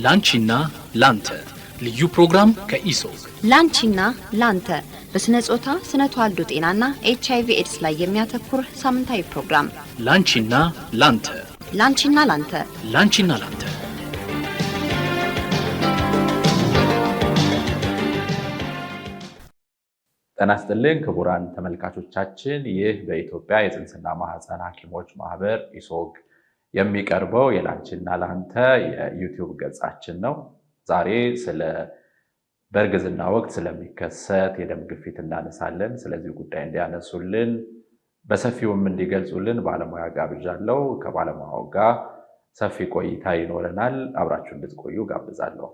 ላንቺና ላንተ ልዩ ፕሮግራም ከኢሶግ ላንቺና ላንተ በስነ ጾታ ስነ ተዋልዶ ጤናና ኤችአይቪ ኤድስ ላይ የሚያተኩር ሳምንታዊ ፕሮግራም ላንቺና ላንተ ላንቺና ላንተ ላንቺና ላንተ ጤና ይስጥልኝ ክቡራን ተመልካቾቻችን፣ ይህ በኢትዮጵያ የጽንስና ማህፀን ሐኪሞች ማህበር ኢሶግ የሚቀርበው የላንቺና ላንተ የዩቲዩብ ገጻችን ነው። ዛሬ በእርግዝና ወቅት ስለሚከሰት የደም ግፊት እናነሳለን። ስለዚህ ጉዳይ እንዲያነሱልን በሰፊውም እንዲገልጹልን ባለሙያ ጋብዣለሁ። ከባለሙያው ጋር ሰፊ ቆይታ ይኖረናል። አብራችሁ እንድትቆዩ ጋብዛለሁ።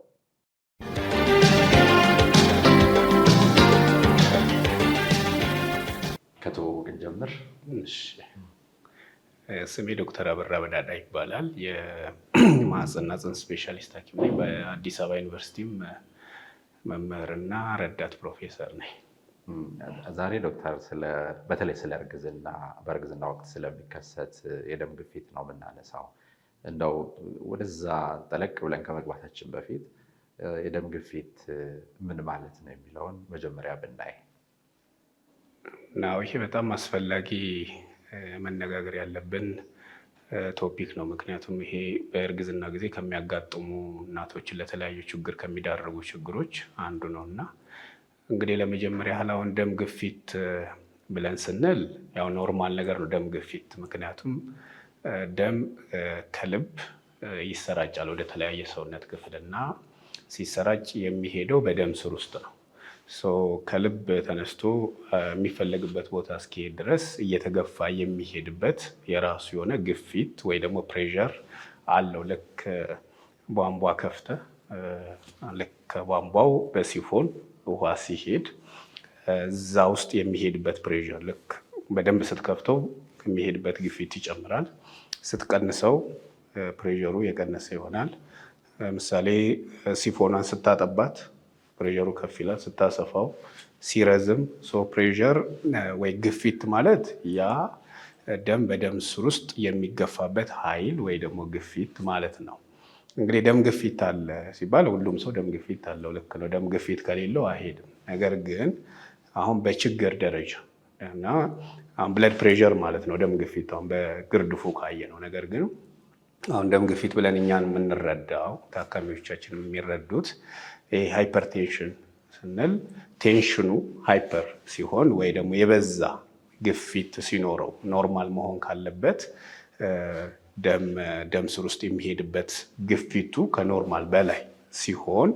ከትውውቅ እንጀምር። ስሜ ዶክተር አበራ በዳዳ ይባላል። የማህፀንና ጽንስ ስፔሻሊስት ሐኪም ነኝ። በአዲስ አበባ ዩኒቨርሲቲም መምህርና ረዳት ፕሮፌሰር ነኝ። ዛሬ ዶክተር በተለይ ስለ በእርግዝና ወቅት ስለሚከሰት የደም ግፊት ነው የምናነሳው። እንደው ወደዛ ጠለቅ ብለን ከመግባታችን በፊት የደም ግፊት ምን ማለት ነው የሚለውን መጀመሪያ ብናይ። ይሄ በጣም አስፈላጊ መነጋገር ያለብን ቶፒክ ነው። ምክንያቱም ይሄ በእርግዝና ጊዜ ከሚያጋጥሙ እናቶችን ለተለያዩ ችግር ከሚዳርጉ ችግሮች አንዱ ነው እና እንግዲህ ለመጀመሪያ ያህል አሁን ደም ግፊት ብለን ስንል ያው ኖርማል ነገር ነው ደም ግፊት። ምክንያቱም ደም ከልብ ይሰራጫል ወደ ተለያየ ሰውነት ክፍል እና ሲሰራጭ የሚሄደው በደም ስር ውስጥ ነው። ከልብ ተነስቶ የሚፈለግበት ቦታ እስኪሄድ ድረስ እየተገፋ የሚሄድበት የራሱ የሆነ ግፊት ወይ ደግሞ ፕሬዠር አለው። ልክ ቧንቧ ከፍተ ልክ ቧንቧው በሲፎን ውሃ ሲሄድ እዛ ውስጥ የሚሄድበት ፕሬዠር ልክ በደንብ ስትከፍተው የሚሄድበት ግፊት ይጨምራል። ስትቀንሰው ፕሬዠሩ የቀነሰ ይሆናል። ምሳሌ ሲፎኗን ስታጠባት ፕሬዠሩ ከፍ ይላል። ስታሰፋው ሲረዝም ፕሬዠር ወይ ግፊት ማለት ያ ደም በደም ስር ውስጥ የሚገፋበት ኃይል ወይ ደግሞ ግፊት ማለት ነው። እንግዲህ ደም ግፊት አለ ሲባል ሁሉም ሰው ደም ግፊት አለው፣ ልክ ነው። ደም ግፊት ከሌለው አይሄድም። ነገር ግን አሁን በችግር ደረጃ እና አሁን ብለድ ፕሬዠር ማለት ነው ደም ግፊት አሁን በግርድፉ ካየ ነው። ነገር ግን አሁን ደም ግፊት ብለን እኛን የምንረዳው ታካሚዎቻችን የሚረዱት ሃይፐርቴንሽን ስንል ቴንሽኑ ሃይፐር ሲሆን ወይ ደግሞ የበዛ ግፊት ሲኖረው ኖርማል መሆን ካለበት ደም ስር ውስጥ የሚሄድበት ግፊቱ ከኖርማል በላይ ሲሆን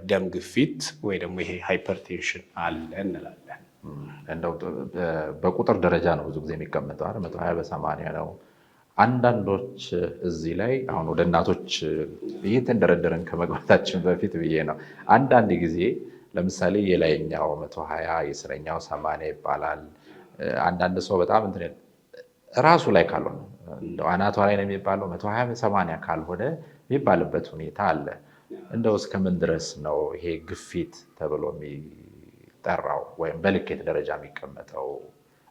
ደም ግፊት ወይ ደግሞ ይሄ ሃይፐርቴንሽን አለ እንላለን። እንደው በቁጥር ደረጃ ነው ብዙ ጊዜ የሚቀመጠው 120/80 ነው። አንዳንዶች እዚህ ላይ አሁን ወደ እናቶች እየተንደረደረን ከመግባታችን በፊት ብዬ ነው። አንዳንድ ጊዜ ለምሳሌ የላይኛው 120 የስረኛው 80 ይባላል። አንዳንድ ሰው በጣም ራሱ ላይ ካልሆነ እንደው አናቷ ላይ ነው የሚባለው 120/80 ካልሆነ የሚባልበት ሁኔታ አለ። እንደው እስከምን ድረስ ነው ይሄ ግፊት ተብሎ የሚጠራው ወይም በልኬት ደረጃ የሚቀመጠው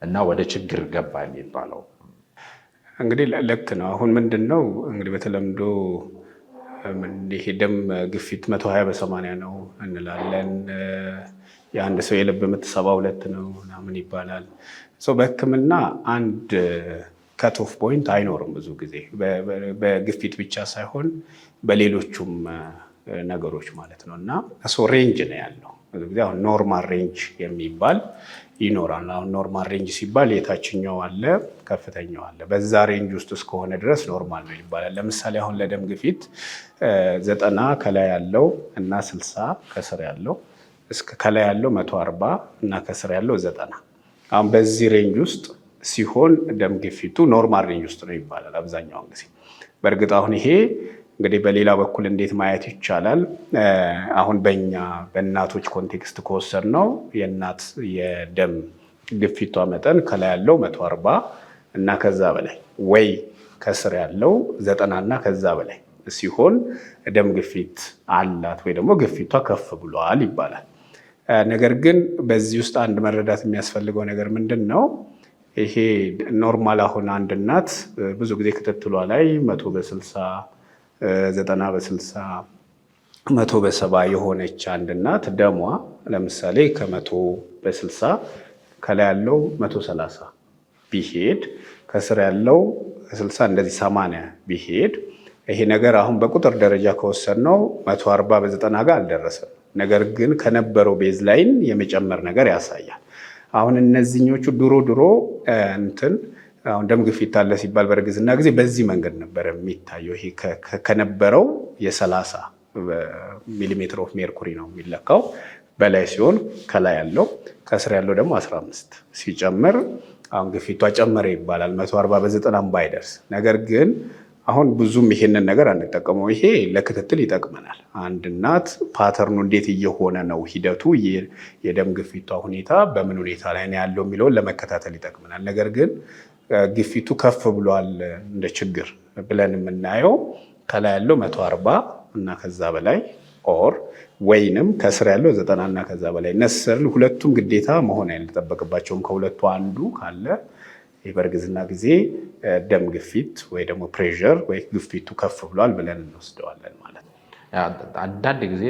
እና ወደ ችግር ገባ የሚባለው? እንግዲህ ልክ ነው። አሁን ምንድን ነው እንግዲህ በተለምዶ ይሄ ደም ግፊት 120/80 ነው እንላለን። የአንድ ሰው የልብ ምት 72 ነው ምናምን ይባላል። በሕክምና አንድ ከት ኦፍ ፖይንት አይኖርም። ብዙ ጊዜ በግፊት ብቻ ሳይሆን በሌሎቹም ነገሮች ማለት ነው እና ሬንጅ ነው ያለው። ብዙ ጊዜ አሁን ኖርማል ሬንጅ የሚባል ይኖራል። አሁን ኖርማል ሬንጅ ሲባል የታችኛው አለ ከፍተኛው አለ። በዛ ሬንጅ ውስጥ እስከሆነ ድረስ ኖርማል ነው ይባላል። ለምሳሌ አሁን ለደም ግፊት 90 ከላይ ያለው እና 60 ከስር ያለው ከላይ ያለው 140 እና ከስር ያለው 90 አሁን በዚህ ሬንጅ ውስጥ ሲሆን ደም ግፊቱ ኖርማል ሬንጅ ውስጥ ነው ይባላል አብዛኛውን ጊዜ። በእርግጥ አሁን ይሄ እንግዲህ በሌላ በኩል እንዴት ማየት ይቻላል? አሁን በእናቶች ኮንቴክስት ከወሰድነው የእናት የደም ግፊቷ መጠን ከላይ ያለው 140 እና ከዛ በላይ ወይ ከስር ያለው 90 እና ከዛ በላይ ሲሆን ደም ግፊት አላት ወይ ደግሞ ግፊቷ ከፍ ብሏል ይባላል። ነገር ግን በዚህ ውስጥ አንድ መረዳት የሚያስፈልገው ነገር ምንድን ነው? ይሄ ኖርማል አሁን አንድ እናት ብዙ ጊዜ ክትትሏ ላይ 100/60 90/60 100/70 የሆነች አንድ እናት ደሟ ለምሳሌ ከ100/60 ከላይ ያለው 130 ቢሄድ ከስር ያለው 60 እንደዚህ 80 ቢሄድ ይሄ ነገር አሁን በቁጥር ደረጃ ከወሰድነው 140/90 ጋር አልደረሰም። ነገር ግን ከነበረው ቤዝ ላይን የመጨመር ነገር ያሳያል። አሁን እነዚህኞቹ ድሮ አሁን ደም ግፊት አለ ሲባል በእርግዝና ጊዜ በዚህ መንገድ ነበር የሚታየው። ይሄ ከነበረው የ30 ሚሊሜትር ኦፍ ሜርኩሪ ነው የሚለካው በላይ ሲሆን ከላይ ያለው ከስር ያለው ደግሞ 15 ሲጨምር አሁን ግፊቷ ጨመረ ይባላል 140/90 ባይደርስ። ነገር ግን አሁን ብዙም ይሄንን ነገር አንጠቀመው። ይሄ ለክትትል ይጠቅመናል። አንድ እናት ፓተርኑ እንዴት እየሆነ ነው ሂደቱ፣ የደም ግፊቷ ሁኔታ በምን ሁኔታ ላይ ነው ያለው የሚለውን ለመከታተል ይጠቅመናል። ነገር ግን ግፊቱ ከፍ ብሏል እንደ ችግር ብለን የምናየው ከላይ ያለው 140 እና ከዛ በላይ ኦር ወይንም ከስር ያለው 90 እና ከዛ በላይ ነሰር ሁለቱም ግዴታ መሆን አይጠበቅባቸውም። ከሁለቱ አንዱ ካለ በእርግዝና ጊዜ ደም ግፊት ወይ ደግሞ ፕሬሸር ወይ ግፊቱ ከፍ ብሏል ብለን እንወስደዋለን ማለት ነው። አንዳንድ ጊዜ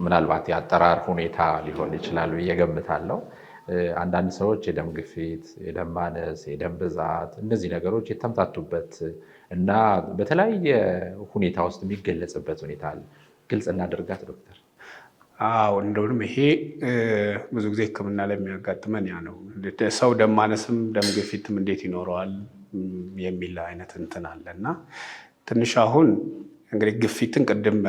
ምናልባት የአጠራር ሁኔታ ሊሆን ይችላል ብዬ እገምታለሁ። አንዳንድ ሰዎች የደም ግፊት፣ የደም ማነስ፣ የደም ብዛት እነዚህ ነገሮች የተምታቱበት እና በተለያየ ሁኔታ ውስጥ የሚገለጽበት ሁኔታ አለ። ግልጽ እናደርጋት ዶክተር። አዎ እንደውም ይሄ ብዙ ጊዜ ሕክምና ላይ የሚያጋጥመን ያ ነው። ሰው ደም ማነስም ደም ግፊትም እንዴት ይኖረዋል የሚል አይነት እንትን አለ እና ትንሽ አሁን እንግዲህ ግፊትን ቅድም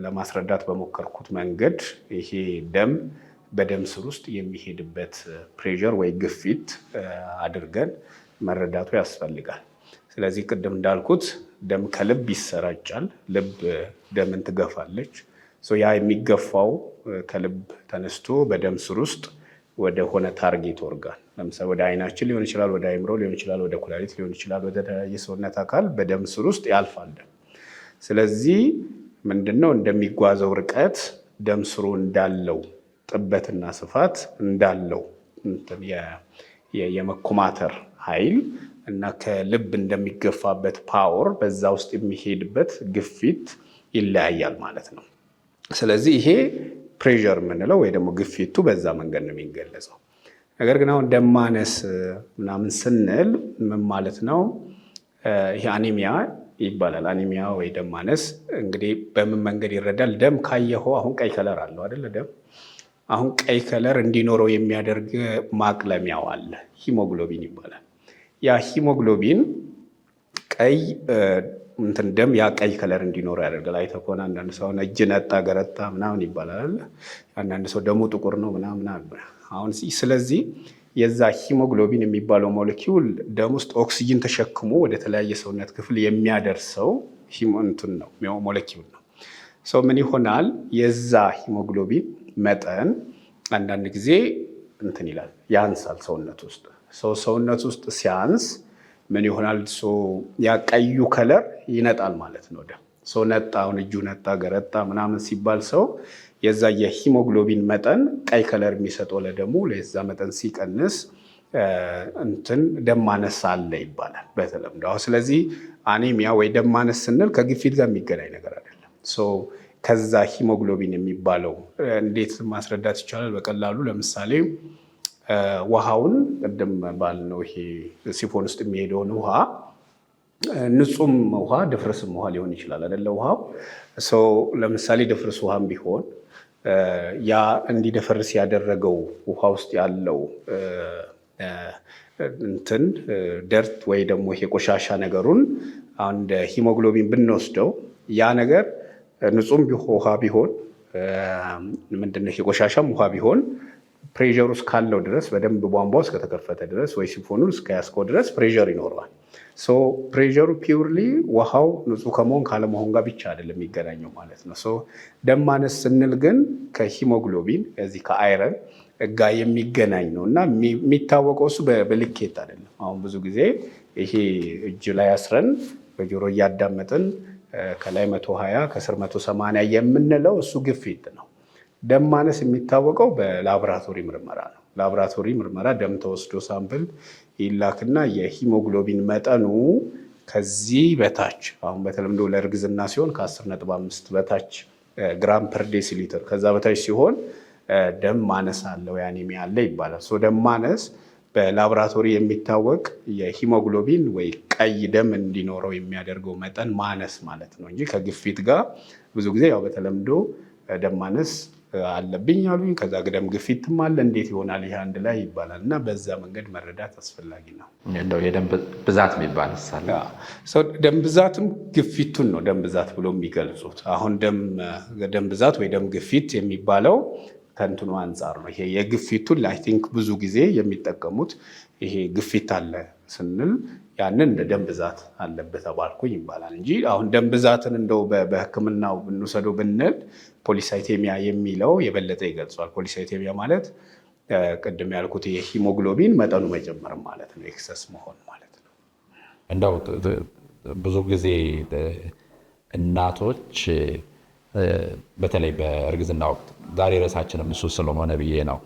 ለማስረዳት በሞከርኩት መንገድ ይሄ ደም በደም ስር ውስጥ የሚሄድበት ፕሬሸር ወይ ግፊት አድርገን መረዳቱ ያስፈልጋል። ስለዚህ ቅድም እንዳልኩት ደም ከልብ ይሰራጫል። ልብ ደምን ትገፋለች። ያ የሚገፋው ከልብ ተነስቶ በደም ስር ውስጥ ወደ ሆነ ታርጌት ኦርጋን ለምሳሌ ወደ አይናችን ሊሆን ይችላል፣ ወደ አይምሮ ሊሆን ይችላል፣ ወደ ኩላሊት ሊሆን ይችላል፣ ወደ የሰውነት አካል በደም ስር ውስጥ ያልፋል ደም። ስለዚህ ምንድነው እንደሚጓዘው ርቀት ደም ስሩ እንዳለው ጥበትና ስፋት እንዳለው የመኮማተር ኃይል እና ከልብ እንደሚገፋበት ፓወር በዛ ውስጥ የሚሄድበት ግፊት ይለያያል ማለት ነው። ስለዚህ ይሄ ፕሬሸር የምንለው ወይ ደግሞ ግፊቱ በዛ መንገድ ነው የሚገለጸው። ነገር ግን አሁን ደም ማነስ ምናምን ስንል ምን ማለት ነው? ይሄ አኒሚያ ይባላል። አኒሚያ ወይ ደም ማነስ እንግዲህ በምን መንገድ ይረዳል? ደም ካየኸው አሁን ቀይ ከለር አለው አይደለ? ደም አሁን ቀይ ከለር እንዲኖረው የሚያደርግ ማቅለሚያው አለ፣ ሂሞግሎቢን ይባላል። ያ ሂሞግሎቢን ቀይ ደም ያ ቀይ ከለር እንዲኖረው ያደርጋል። አይተህ ከሆነ አንዳንድ ሰው እጅ ነጣ ገረጣ ምናምን ይባላል። አንዳንድ ሰው ደሙ ጥቁር ነው ምናምን። አሁን ስለዚህ የዛ ሂሞግሎቢን የሚባለው ሞለኪውል ደም ውስጥ ኦክሲጅን ተሸክሞ ወደ ተለያየ ሰውነት ክፍል የሚያደርሰው እንትን ነው ሞለኪውል ነው። ምን ይሆናል? የዛ ሂሞግሎቢን መጠን አንዳንድ ጊዜ እንትን ይላል፣ ያንሳል ሰውነት ውስጥ። ሰውነት ውስጥ ሲያንስ ምን ይሆናል? ያ ቀዩ ከለር ይነጣል ማለት ነው። ደም ሰው ነጣ፣ አሁን እጁ ነጣ ገረጣ ምናምን ሲባል ሰው የዛ የሂሞግሎቢን መጠን ቀይ ከለር የሚሰጠው ለደሙ ለዛ መጠን ሲቀንስ ደም ማነስ አለ ይባላል በተለምዶ። ስለዚህ አኒሚያ ወይ ደም ማነስ ስንል ከግፊት ጋር የሚገናኝ ነገር አይደለም። ከዛ ሂሞግሎቢን የሚባለው እንዴት ማስረዳት ይቻላል? በቀላሉ ለምሳሌ ውሃውን ቅድም ባልነው ይሄ ሲፎን ውስጥ የሚሄደውን ውሃ ንጹህም ውሃ ድፍርስም ውሃ ሊሆን ይችላል አይደለ? ውሃው ለምሳሌ ድፍርስ ውሃም ቢሆን ያ እንዲደፈርስ ያደረገው ውሃ ውስጥ ያለው ደርት ወይ ደግሞ ይሄ ቆሻሻ ነገሩን እንደ ሂሞግሎቢን ብንወስደው ያ ነገር ንጹህም ውሃ ቢሆን ምንድነው ይሄ ቆሻሻም ውሃ ቢሆን ፕሬሸሩ እስካለው ድረስ በደንብ ቧንቧው እስከተከፈተ ድረስ ወይ ሲፎኑ እስከያዝከው ድረስ ፕሬሸር ይኖረዋል። ፕሬሸሩ ፒውርሊ ውሃው ንጹህ ከመሆን ካለመሆን ጋር ብቻ አይደለም የሚገናኘው ማለት ነው። ደም ማነስ ስንል ግን ከሂሞግሎቢን ከዚህ ከአይረን ጋር የሚገናኝ ነው እና የሚታወቀው እሱ በልኬት አይደለም። አሁን ብዙ ጊዜ ይሄ እጅ ላይ አስረን በጆሮ እያዳመጥን ከላይ 120 ከስር 180 የምንለው እሱ ግፊት ነው። ደም ማነስ የሚታወቀው በላቦራቶሪ ምርመራ ነው። ላቦራቶሪ ምርመራ ደም ተወስዶ ሳምፕል ይላክና የሂሞግሎቢን መጠኑ ከዚህ በታች አሁን በተለምዶ ለእርግዝና ሲሆን ከ10.5 በታች ግራም ፐር ዴሲሊትር ከዛ በታች ሲሆን ደም ማነስ አለው የአኒሚያ አለ ይባላል። ደም ማነስ በላቦራቶሪ የሚታወቅ የሂሞግሎቢን ወይ ቀይ ደም እንዲኖረው የሚያደርገው መጠን ማነስ ማለት ነው እንጂ ከግፊት ጋር ብዙ ጊዜ ያው በተለምዶ ደም ማነስ አለብኝ ያሉኝ ከዛ ደም ግፊትም አለ እንዴት ይሆናል ይሄ አንድ ላይ ይባላል እና በዛ መንገድ መረዳት አስፈላጊ ነው። እንደው የደም ብዛት የሚባል ሳለ ደም ብዛትም ግፊቱን ነው ደም ብዛት ብሎ የሚገልጹት። አሁን ደም ብዛት ወይ ደም ግፊት የሚባለው ከእንትኑ አንጻር ነው። ይሄ የግፊቱን አይ ቲንክ ብዙ ጊዜ የሚጠቀሙት ይሄ ግፊት አለ ስንል ያንን እንደ ደም ብዛት አለበት ተባልኩኝ ይባላል እንጂ አሁን ደም ብዛትን እንደው በሕክምናው ብንወስደው ብንል ፖሊሳይቴሚያ የሚለው የበለጠ ይገልጿል። ፖሊሳይቴሚያ ማለት ቅድም ያልኩት የሂሞግሎቢን መጠኑ መጨመር ማለት ነው፣ ኤክሰስ መሆን ማለት ነው። እንደው ብዙ ጊዜ እናቶች በተለይ በእርግዝና ወቅት ዛሬ ርዕሳችንም እሱ ስለሆነ ብዬ ነው።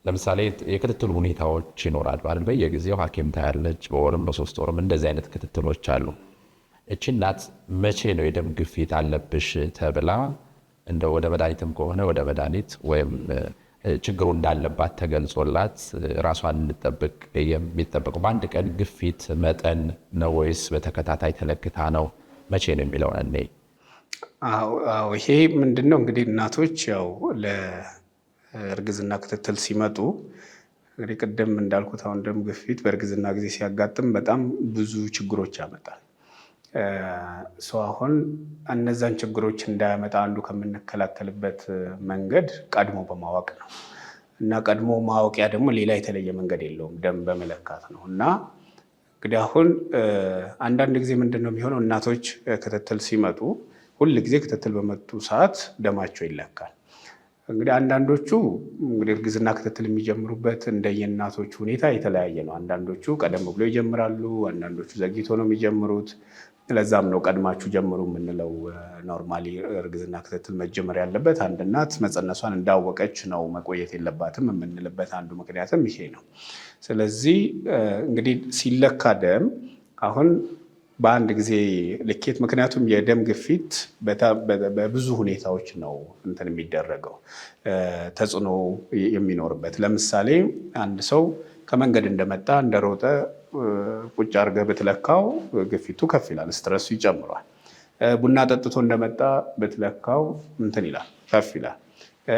ለምሳሌ የክትትል ሁኔታዎች ይኖራሉ አይደል? በየጊዜው ሐኪም ታያለች፣ በወርም በ3 ወርም እንደዚህ አይነት ክትትሎች አሉ። እቺ እናት መቼ ነው የደም ግፊት አለብሽ ተብላ እንደ ወደ መድኃኒትም ከሆነ ወደ መድኃኒት ወይም ችግሩ እንዳለባት ተገልጾላት ራሷን እንጠብቅ የሚጠበቀው? በአንድ ቀን ግፊት መጠን ነው ወይስ በተከታታይ ተለክታ ነው? መቼ ነው የሚለውን እኔ ይሄ ምንድነው እንግዲህ እናቶች ያው ለእርግዝና ክትትል ሲመጡ እንግዲህ ቅድም እንዳልኩት አሁን ደም ግፊት በእርግዝና ጊዜ ሲያጋጥም በጣም ብዙ ችግሮች ያመጣል። አሁን እነዛን ችግሮች እንዳያመጣ አንዱ ከምንከላከልበት መንገድ ቀድሞ በማወቅ ነው እና ቀድሞ ማወቂያ ደግሞ ሌላ የተለየ መንገድ የለውም፣ ደም በመለካት ነው። እና እንግዲህ አሁን አንዳንድ ጊዜ ምንድን ነው የሚሆነው እናቶች ክትትል ሲመጡ ሁል ጊዜ ክትትል በመጡ ሰዓት ደማቸው ይለካል። እንግዲህ አንዳንዶቹ እንግዲህ እርግዝና ክትትል የሚጀምሩበት እንደየእናቶቹ ሁኔታ የተለያየ ነው። አንዳንዶቹ ቀደም ብሎ ይጀምራሉ፣ አንዳንዶቹ ዘግይቶ ነው የሚጀምሩት። ለዛም ነው ቀድማችሁ ጀምሩ የምንለው። ኖርማሊ እርግዝና ክትትል መጀመር ያለበት አንድ እናት መፀነሷን እንዳወቀች ነው፣ መቆየት የለባትም የምንልበት አንዱ ምክንያትም ይሄ ነው። ስለዚህ እንግዲህ ሲለካ ደም አሁን በአንድ ጊዜ ልኬት፣ ምክንያቱም የደም ግፊት በብዙ ሁኔታዎች ነው እንትን የሚደረገው ተጽዕኖ የሚኖርበት። ለምሳሌ አንድ ሰው ከመንገድ እንደመጣ እንደሮጠ ቁጭ አድርገህ ብትለካው ግፊቱ ከፍ ይላል፣ ስትረሱ ይጨምሯል። ቡና ጠጥቶ እንደመጣ ብትለካው እንትን ይላል፣ ከፍ ይላል።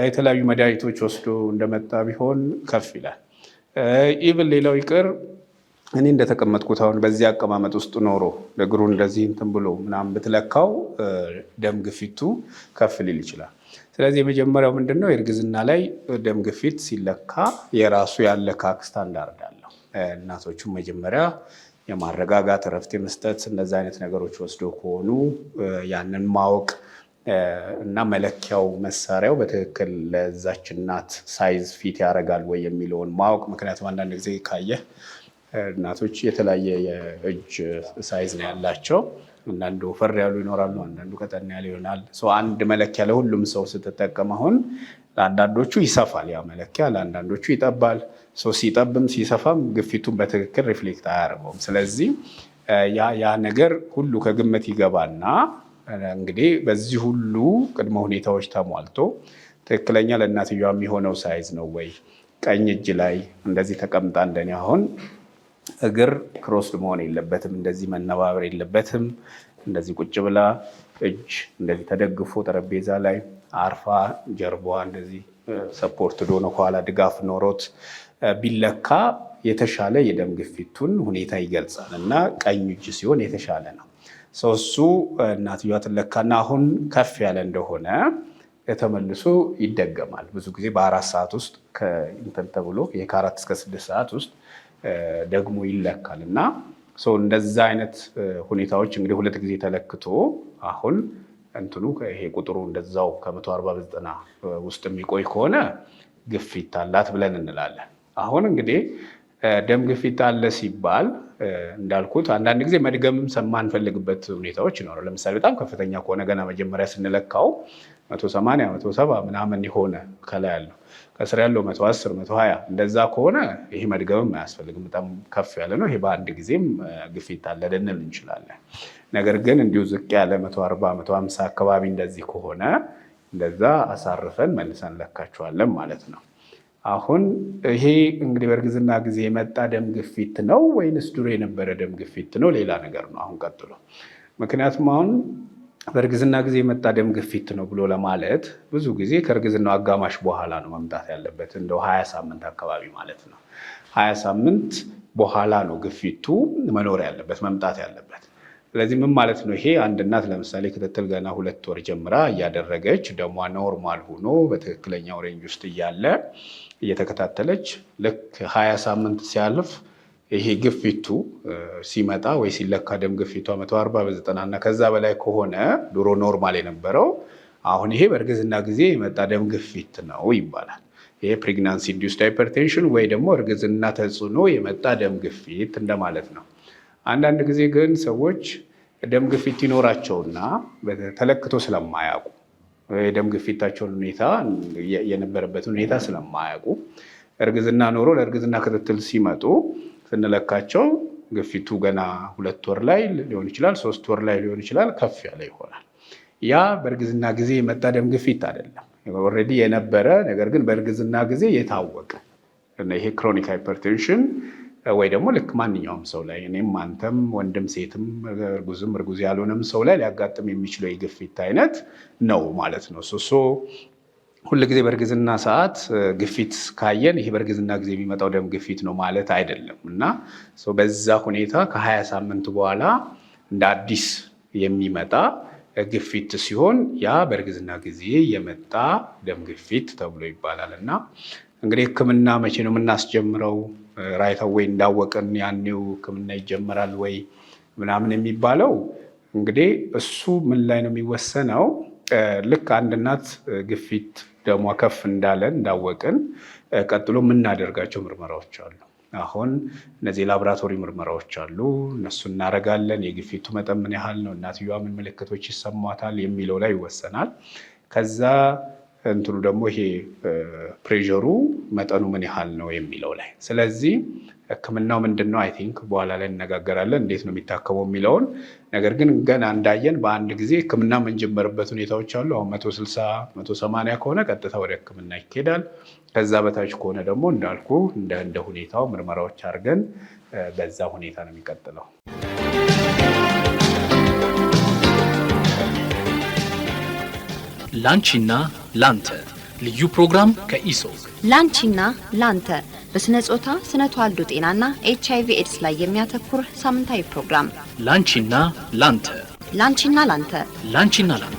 የተለያዩ መድኃኒቶች ወስዶ እንደመጣ ቢሆን ከፍ ይላል። ኢቭን ሌላው ይቅር እኔ እንደተቀመጥኩት አሁን በዚህ አቀማመጥ ውስጥ ኖሮ እግሩ እንደዚህ እንትን ብሎ ምናምን ብትለካው ደም ግፊቱ ከፍ ሊል ይችላል። ስለዚህ የመጀመሪያው ምንድነው የእርግዝና ላይ ደም ግፊት ሲለካ የራሱ ያለካክ ስታንዳርድ አለው። እናቶቹ መጀመሪያ የማረጋጋት እረፍት የመስጠት እነዚ አይነት ነገሮች ወስዶ ከሆኑ ያንን ማወቅ እና መለኪያው መሳሪያው በትክክል ለዛች እናት ሳይዝ ፊት ያደርጋል ወይ የሚለውን ማወቅ። ምክንያቱም አንዳንድ ጊዜ ካየህ እናቶች የተለያየ የእጅ ሳይዝ ነው ያላቸው። አንዳንዱ ወፈር ያሉ ይኖራሉ፣ አንዳንዱ ቀጠን ያለ ይሆናል። አንድ መለኪያ ለሁሉም ሰው ስትጠቀም አሁን ለአንዳንዶቹ ይሰፋል ያ መለኪያ፣ ለአንዳንዶቹ ይጠባል። ሲጠብም ሲሰፋም ግፊቱን በትክክል ሪፍሌክት አያደርገውም። ስለዚህ ያ ነገር ሁሉ ከግምት ይገባና እንግዲህ በዚህ ሁሉ ቅድመ ሁኔታዎች ተሟልቶ ትክክለኛ ለእናትየዋ የሚሆነው ሳይዝ ነው ወይ? ቀኝ እጅ ላይ እንደዚህ ተቀምጣ እንደኔ አሁን እግር ክሮስድ መሆን የለበትም፣ እንደዚህ መነባበር የለበትም። እንደዚህ ቁጭ ብላ እጅ እንደዚህ ተደግፎ ጠረጴዛ ላይ አርፋ ጀርባዋ እንደዚህ ሰፖርት ዶኖ ከኋላ ድጋፍ ኖሮት ቢለካ የተሻለ የደም ግፊቱን ሁኔታ ይገልጻል እና ቀኝ እጅ ሲሆን የተሻለ ነው። እሱ እናትየዋ ትለካና አሁን ከፍ ያለ እንደሆነ ተመልሶ ይደገማል። ብዙ ጊዜ በ4 ሰዓት ውስጥ ከእንትን ተብሎ ከ4 እስከ 6 ሰዓት ውስጥ ደግሞ ይለካል እና እንደዛ አይነት ሁኔታዎች እንግዲህ 2 ጊዜ ተለክቶ አሁን እንትኑ ይሄ ቁጥሩ እንደዛው ከ140-90 ውስጥ የሚቆይ ከሆነ ግፊት አላት ብለን እንላለን። አሁን እንግዲህ ደም ግፊት አለ ሲባል እንዳልኩት አንዳንድ ጊዜ መድገምም የማንፈልግበት ሁኔታዎች ይኖራሉ። ለምሳሌ በጣም ከፍተኛ ከሆነ ገና መጀመሪያ ስንለካው 180 170 ምናምን የሆነ ከላይ ያለው ከስር ያለው 110 120 እንደዛ ከሆነ ይሄ መድገምም አያስፈልግም፣ በጣም ከፍ ያለ ነው። ይሄ በአንድ ጊዜም ግፊት አለ ልንል እንችላለን። ነገር ግን እንዲሁ ዝቅ ያለ 140 150 አካባቢ እንደዚህ ከሆነ እንደዛ አሳርፈን መልሰን ለካቸዋለን ማለት ነው። አሁን ይሄ እንግዲህ በእርግዝና ጊዜ የመጣ ደም ግፊት ነው ወይንስ ድሮ የነበረ ደም ግፊት ነው? ሌላ ነገር ነው አሁን ቀጥሎ። ምክንያቱም አሁን በእርግዝና ጊዜ የመጣ ደም ግፊት ነው ብሎ ለማለት ብዙ ጊዜ ከእርግዝናው አጋማሽ በኋላ ነው መምጣት ያለበት፣ እንደው 20 ሳምንት አካባቢ ማለት ነው። 20 ሳምንት በኋላ ነው ግፊቱ መኖር ያለበት መምጣት ያለበት። ስለዚህ ምን ማለት ነው? ይሄ አንድ እናት ለምሳሌ ክትትል ገና 2 ወር ጀምራ እያደረገች ደሟ ኖርማል ሆኖ በትክክለኛው ሬንጅ ውስጥ እያለ እየተከታተለች ልክ 20 ሳምንት ሲያልፍ ይሄ ግፊቱ ሲመጣ ወይ ሲለካ ደም ግፊቷ 140 በ90 እና ከዛ በላይ ከሆነ ድሮ ኖርማል የነበረው አሁን ይሄ በእርግዝና ጊዜ የመጣ ደም ግፊት ነው ይባላል። ይሄ ፕሬግናንሲ ኢንዲዩስድ ሃይፐርቴንሽን ወይ ደግሞ እርግዝና ተጽዕኖ የመጣ ደም ግፊት እንደማለት ነው። አንዳንድ ጊዜ ግን ሰዎች ደም ግፊት ይኖራቸውና ተለክቶ ስለማያውቁ የደም ግፊታቸውን ሁኔታ የነበረበትን ሁኔታ ስለማያውቁ እርግዝና ኖሮ ለእርግዝና ክትትል ሲመጡ ስንለካቸው ግፊቱ ገና 2 ወር ላይ ሊሆን ይችላል፣ 3 ወር ላይ ሊሆን ይችላል፣ ከፍ ያለ ይሆናል። ያ በእርግዝና ጊዜ የመጣ ደም ግፊት አይደለም። ኦልሬዲ የነበረ ነገር ግን በእርግዝና ጊዜ የታወቀ ይሄ ክሮኒክ ሃይፐርቴንሽን ወይ ደግሞ ልክ ማንኛውም ሰው ላይ እኔም አንተም ወንድም ሴትም እርጉዝም እርጉዝ ያልሆነም ሰው ላይ ሊያጋጥም የሚችለው የግፊት አይነት ነው ማለት ነው። ሁል ጊዜ በእርግዝና ሰዓት ግፊት ካየን ይሄ በእርግዝና ጊዜ የሚመጣው ደም ግፊት ነው ማለት አይደለም እና በዛ ሁኔታ ከ20 ሳምንት በኋላ እንደ አዲስ የሚመጣ ግፊት ሲሆን ያ በእርግዝና ጊዜ የመጣ ደም ግፊት ተብሎ ይባላል። እና እንግዲህ ሕክምና መቼ ነው የምናስጀምረው? ራይት አዌይ እንዳወቅን ያኔው ሕክምና ይጀመራል ወይ ምናምን የሚባለው እንግዲህ እሱ ምን ላይ ነው የሚወሰነው? ልክ አንድ እናት ግፊት ደሟ ከፍ እንዳለን እንዳወቅን ቀጥሎ የምናደርጋቸው ምርመራዎች አሉ። አሁን እነዚህ ላቦራቶሪ ምርመራዎች አሉ፣ እነሱ እናደርጋለን። የግፊቱ መጠን ምን ያህል ነው፣ እናትየዋ ምን ምልክቶች ይሰሟታል የሚለው ላይ ይወሰናል። ከዛ እንትኑ ደግሞ ይሄ ፕሬሸሩ መጠኑ ምን ያህል ነው የሚለው ላይ። ስለዚህ ህክምናው ምንድን ነው? አይ ቲንክ በኋላ ላይ እነጋገራለን እንዴት ነው የሚታከመው የሚለውን ነገር። ግን ገና እንዳየን በአንድ ጊዜ ህክምና የምንጀመርበት ሁኔታዎች አሉ። አሁን 160 180 ከሆነ ቀጥታ ወደ ህክምና ይኬዳል። ከዛ በታች ከሆነ ደግሞ እንዳልኩ እንደ ሁኔታው ምርመራዎች አድርገን በዛ ሁኔታ ነው የሚቀጥለው። ላንቺና ላንተ ልዩ ፕሮግራም ከኢሶግ ላንቺና ላንተ በስነ ጾታ ስነ ተዋልዶ ጤናና HIV ኤድስ ላይ የሚያተኩር ሳምንታዊ ፕሮግራም። ላንቺና ላንተ ላንቺና ላንተ ላንቺና ላንተ